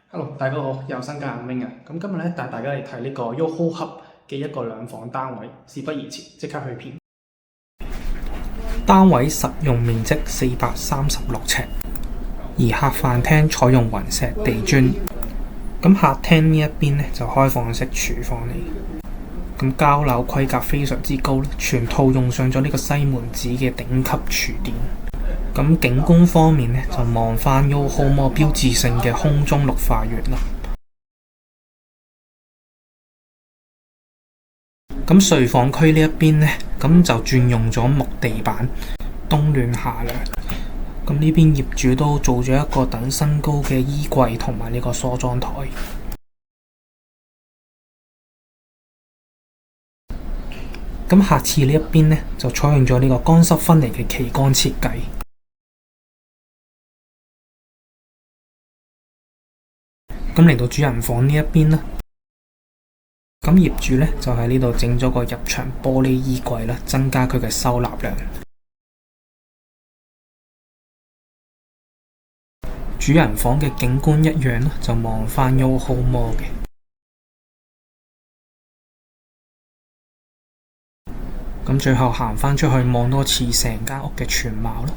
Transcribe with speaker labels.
Speaker 1: Hello，大家好，又新界阿 Wing 啊。咁今日咧帶大家嚟睇呢個 YOHO Hub 嘅一個兩房單位，事不宜遲，即刻去片。單位實用面積436尺，而客飯廳採用雲石地磚。咁客廳呢一邊咧就開放式廚房嚟。咁交樓規格非常之高，全套用上咗呢個西門子嘅頂級廚電。咁景觀方面咧就望翻 YOHO Mall 標誌性嘅空中綠化園啦。咁睡房區呢一邊呢，咁就轉用咗木地板，冬暖夏涼。咁呢邊業主都做咗一個等身高嘅衣櫃同埋呢個梳妝台。咁下次呢一邊呢，就採用咗呢個乾濕分離嘅旗杆設計。咁嚟到主人房呢一邊啦，咁業主呢，就喺呢度整咗個入牆玻璃衣櫃啦，增加佢嘅收納量。主人房嘅景觀一樣啦，就望返 YOHO Mall 嘅。咁最後行返出去望多次成間屋嘅全貌啦。